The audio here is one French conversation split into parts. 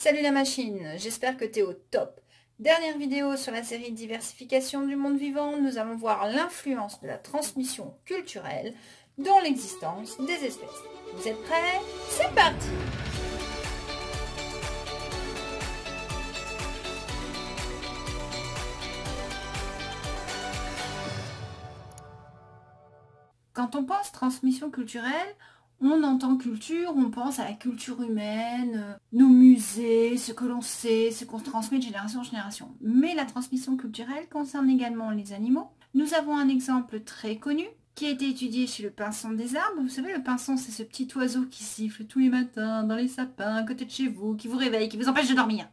Salut la machine, j'espère que tu es au top. Dernière vidéo sur la série Diversification du monde vivant, nous allons voir l'influence de la transmission culturelle dans l'existence des espèces. Vous êtes prêts? C'est parti! Quand on pense transmission culturelle, on entend culture, on pense à la culture humaine, nos musées, ce que l'on sait, ce qu'on transmet de génération en génération. Mais la transmission culturelle concerne également les animaux. Nous avons un exemple très connu qui a été étudié chez le pinson des arbres. Vous savez, le pinson, c'est ce petit oiseau qui siffle tous les matins dans les sapins à côté de chez vous, qui vous réveille, qui vous empêche de dormir.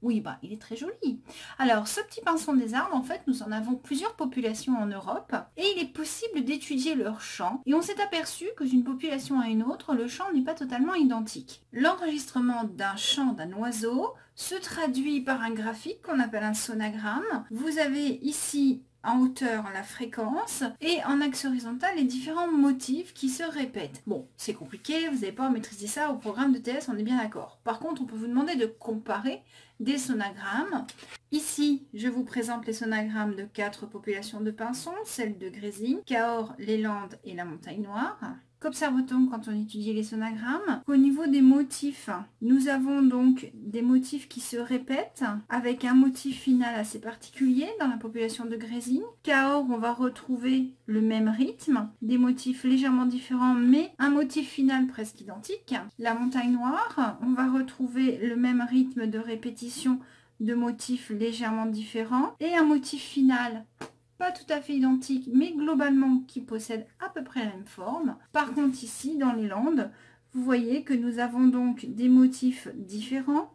Oui, bah, il est très joli. Alors, ce petit pinson des arbres, en fait, nous en avons plusieurs populations en Europe et il est possible d'étudier leur chant. Et on s'est aperçu que d'une population à une autre, le chant n'est pas totalement identique. L'enregistrement d'un chant d'un oiseau se traduit par un graphique qu'on appelle un sonagramme. Vous avez ici en hauteur la fréquence et en axe horizontal les différents motifs qui se répètent. Bon, c'est compliqué, vous n'allez pas maîtriser ça au programme de TS, on est bien d'accord. Par contre, on peut vous demander de comparer des sonagrammes. Ici, je vous présente les sonagrammes de 4 populations de pinsons, celles de Grésigne, Cahors, les Landes et la Montagne Noire. Qu'observe-t-on quand on étudie les sonagrammes? Au niveau des motifs, nous avons donc des motifs qui se répètent avec un motif final assez particulier dans la population de Grésigne. Cahors, on va retrouver le même rythme, des motifs légèrement différents mais un motif final presque identique. La Montagne Noire, on va retrouver le même rythme de répétition de motifs légèrement différents et un motif final pas tout à fait identique, mais globalement qui possède à peu près la même forme. Par contre ici, dans les Landes, vous voyez que nous avons donc des motifs différents,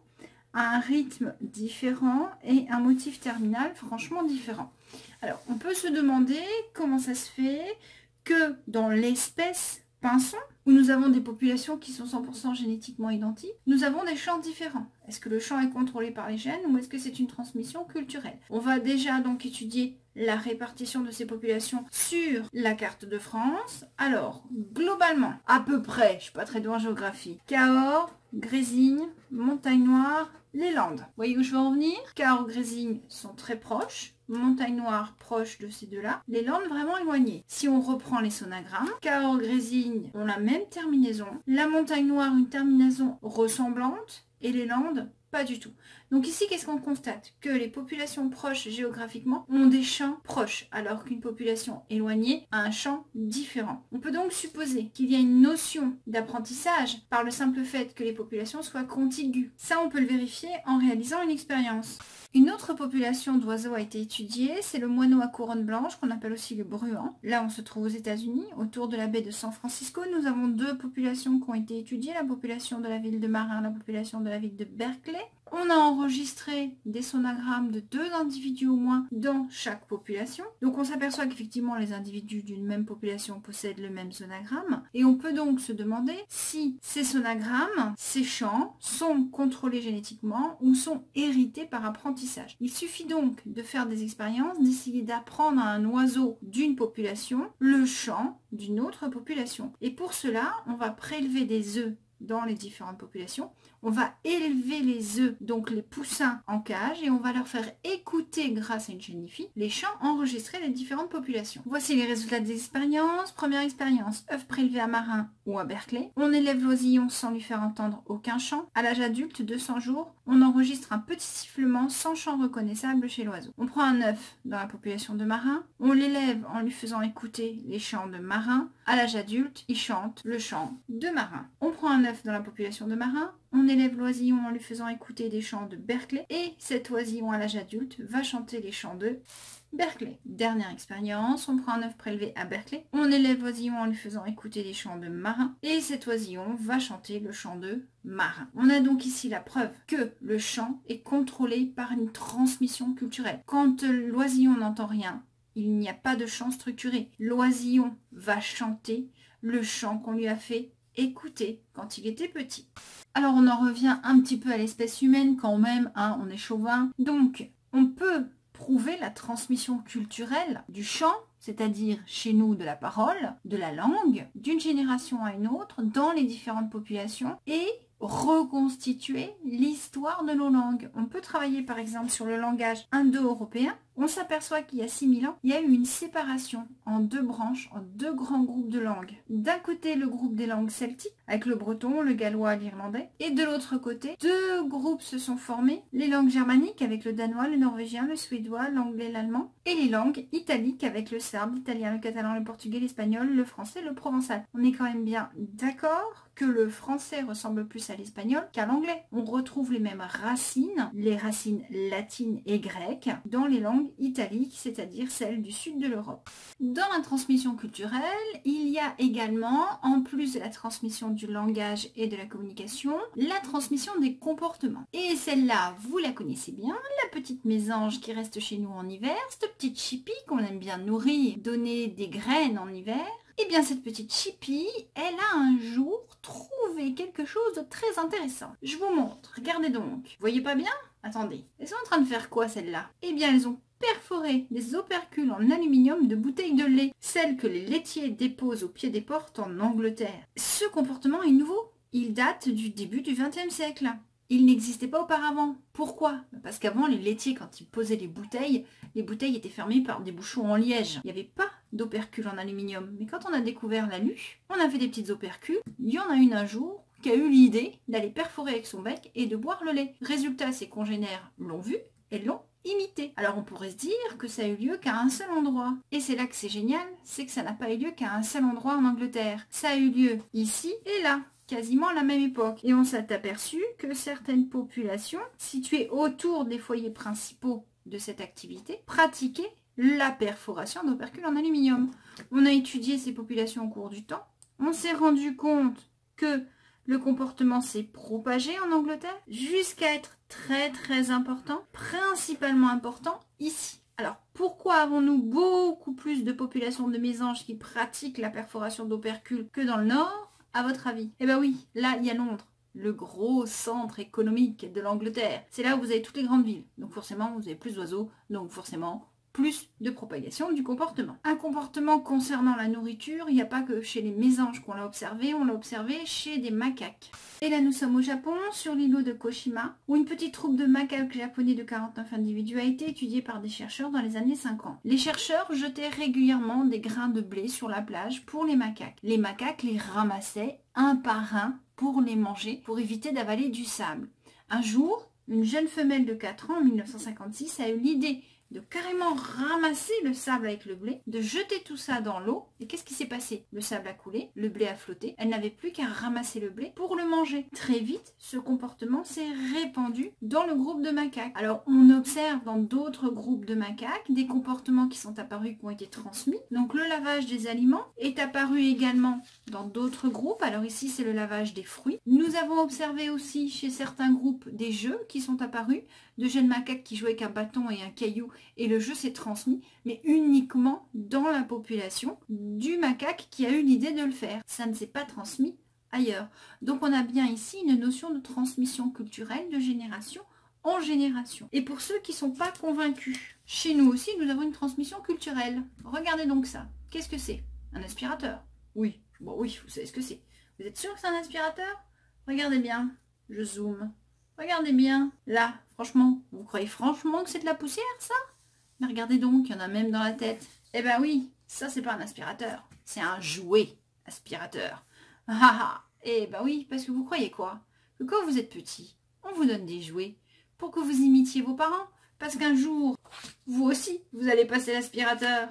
un rythme différent et un motif terminal franchement différent. Alors, on peut se demander comment ça se fait que dans l'espèce pinson, où nous avons des populations qui sont 100% génétiquement identiques, nous avons des chants différents. Est-ce que le chant est contrôlé par les gènes ou est-ce que c'est une transmission culturelle? On va déjà donc étudier la répartition de ces populations sur la carte de France. Alors, globalement, à peu près, je ne suis pas très douée en géographie, Cahors, Grésigne, Montagne Noire, les Landes. Vous voyez où je veux en venir? Cahors, Grésigne sont très proches. Montagne Noire proche de ces deux-là, les Landes vraiment éloignées. Si on reprend les sonagrammes, Cahors, Grésigne ont la même terminaison, la Montagne Noire une terminaison ressemblante et les Landes pas du tout. Donc ici, qu'est-ce qu'on constate? Que les populations proches géographiquement ont des champs proches, alors qu'une population éloignée a un champ différent. On peut donc supposer qu'il y a une notion d'apprentissage par le simple fait que les populations soient contiguës. Ça, on peut le vérifier en réalisant une expérience. Une autre population d'oiseaux a été étudiée, c'est le moineau à couronne blanche, qu'on appelle aussi le bruant. Là, on se trouve aux États-Unis, autour de la baie de San Francisco. Nous avons 2 populations qui ont été étudiées, la population de la ville de Marin, la population de la ville de Berkeley. On a enregistré des sonagrammes de 2 individus au moins dans chaque population. Donc on s'aperçoit qu'effectivement les individus d'une même population possèdent le même sonagramme. Et on peut donc se demander si ces sonagrammes, ces chants, sont contrôlés génétiquement ou sont hérités par apprentissage. Il suffit donc de faire des expériences, d'essayer d'apprendre à un oiseau d'une population le chant d'une autre population. Et pour cela, on va prélever des œufs dans les différentes populations. On va élever les œufs, donc les poussins en cage, et on va leur faire écouter, grâce à une chaîne IFI, les chants enregistrés des différentes populations. Voici les résultats des expériences. Première expérience, œuf prélevé à Marin ou à Berkeley. On élève l'oisillon sans lui faire entendre aucun chant. À l'âge adulte, 200 jours, on enregistre un petit sifflement sans chant reconnaissable chez l'oiseau. On prend un œuf dans la population de Marin, on l'élève en lui faisant écouter les chants de Marin. À l'âge adulte, il chante le chant de Marin. On prend un œuf dans la population de Marin, on élève l'oisillon en lui faisant écouter des chants de Berkeley et cet oisillon à l'âge adulte va chanter les chants de Berkeley. Dernière expérience, on prend un œuf prélevé à Berkeley, on élève l'oisillon en lui faisant écouter des chants de Marin et cet oisillon va chanter le chant de Marin. On a donc ici la preuve que le chant est contrôlé par une transmission culturelle. Quand l'oisillon n'entend rien, il n'y a pas de chant structuré. L'oisillon va chanter le chant qu'on lui a fait écouter quand il était petit. Alors on en revient un petit peu à l'espèce humaine quand même, hein, on est chauvin. Donc on peut prouver la transmission culturelle du chant c'est-à-dire chez nous de la parole, de la langue, d'une génération à une autre, dans les différentes populations, et reconstituer l'histoire de nos langues. On peut travailler par exemple sur le langage indo-européen. On s'aperçoit qu'il y a 6000 ans, il y a eu une séparation en deux branches, en deux grands groupes de langues. D'un côté, le groupe des langues celtiques, avec le breton, le gallois, l'irlandais. Et de l'autre côté, deux groupes se sont formés. Les langues germaniques, avec le danois, le norvégien, le suédois, l'anglais, l'allemand. Et les langues italiques, avec le serbe, l'italien, le catalan, le portugais, l'espagnol, le français, le provençal. On est quand même bien d'accord que le français ressemble plus à l'espagnol qu'à l'anglais. On retrouve les mêmes racines, les racines latines et grecques, dans les langues italiques, c'est-à-dire celles du sud de l'Europe. Dans la transmission culturelle, il y a également, en plus de la transmission du langage et de la communication, la transmission des comportements. Et celle-là, vous la connaissez bien, la petite mésange qui reste chez nous en hiver, cette petite chipie qu'on aime bien nourrir, donner des graines en hiver. Eh bien, cette petite chipie, elle a un jour trouvé quelque chose de très intéressant. Je vous montre, regardez donc. Vous voyez pas bien? Attendez, elles sont en train de faire quoi celles-là? Eh bien, elles ont perforé des opercules en aluminium de bouteilles de lait, celles que les laitiers déposent au pied des portes en Angleterre. Ce comportement est nouveau. Il date du début du XXe siècle. Il n'existait pas auparavant. Pourquoi? Parce qu'avant, les laitiers, quand ils posaient les bouteilles étaient fermées par des bouchons en liège. Il n'y avait pas d'opercules en aluminium. Mais quand on a découvert l'alu, on a fait des petites opercules. Il y en a une un jour qui a eu l'idée d'aller perforer avec son bec et de boire le lait. Résultat, ses congénères l'ont vu et l'ont imité. Alors on pourrait se dire que ça a eu lieu qu'à un seul endroit. Et c'est là que c'est génial, c'est que ça n'a pas eu lieu qu'à un seul endroit en Angleterre. Ça a eu lieu ici et là, quasiment à la même époque. Et on s'est aperçu que certaines populations, situées autour des foyers principaux de cette activité, pratiquaient la perforation d'opercules en aluminium. On a étudié ces populations au cours du temps. On s'est rendu compte que le comportement s'est propagé en Angleterre jusqu'à être très très important, principalement important ici. Alors, pourquoi avons-nous beaucoup plus de populations de mésanges qui pratiquent la perforation d'opercules que dans le Nord, à votre avis? Eh bien oui, là, il y a Londres, le gros centre économique de l'Angleterre. C'est là où vous avez toutes les grandes villes. Donc forcément, vous avez plus d'oiseaux, donc forcément plus de propagation du comportement. Un comportement concernant la nourriture, il n'y a pas que chez les mésanges qu'on l'a observé, on l'a observé chez des macaques. Et là nous sommes au Japon, sur l'îlot de Koshima, où une petite troupe de macaques japonais de 49 individus a été étudiée par des chercheurs dans les années 50. Les chercheurs jetaient régulièrement des grains de blé sur la plage pour les macaques. Les macaques les ramassaient un par un pour les manger, pour éviter d'avaler du sable. Un jour, une jeune femelle de 4 ans en 1956 a eu l'idée de carrément ramasser le sable avec le blé, de jeter tout ça dans l'eau. Et qu'est-ce qui s'est passé? Le sable a coulé, le blé a flotté. Elle n'avait plus qu'à ramasser le blé pour le manger. Très vite, ce comportement s'est répandu dans le groupe de macaques. Alors, on observe dans d'autres groupes de macaques des comportements qui sont apparus, qui ont été transmis. Donc, le lavage des aliments est apparu également dans d'autres groupes. Alors ici, c'est le lavage des fruits. Nous avons observé aussi chez certains groupes des jeux qui sont apparus, de jeunes macaques qui jouaient avec un bâton et un caillou, et le jeu s'est transmis, mais uniquement dans la population du macaque qui a eu l'idée de le faire. Ça ne s'est pas transmis ailleurs. Donc on a bien ici une notion de transmission culturelle de génération en génération. Et pour ceux qui ne sont pas convaincus, chez nous aussi nous avons une transmission culturelle. Regardez donc ça. Qu'est-ce que c'est? Un aspirateur? Oui. Bon oui, vous savez ce que c'est. Vous êtes sûr que c'est un aspirateur? Regardez bien. Je zoome. Regardez bien. Là, franchement, vous croyez franchement que c'est de la poussière, ça? Mais regardez donc, il y en a même dans la tête. Eh ben oui, ça c'est pas un aspirateur. C'est un jouet aspirateur. Ah ah. Eh ben oui, parce que vous croyez quoi? Que quand vous êtes petit, on vous donne des jouets pour que vous imitiez vos parents. Parce qu'un jour, vous aussi, vous allez passer l'aspirateur.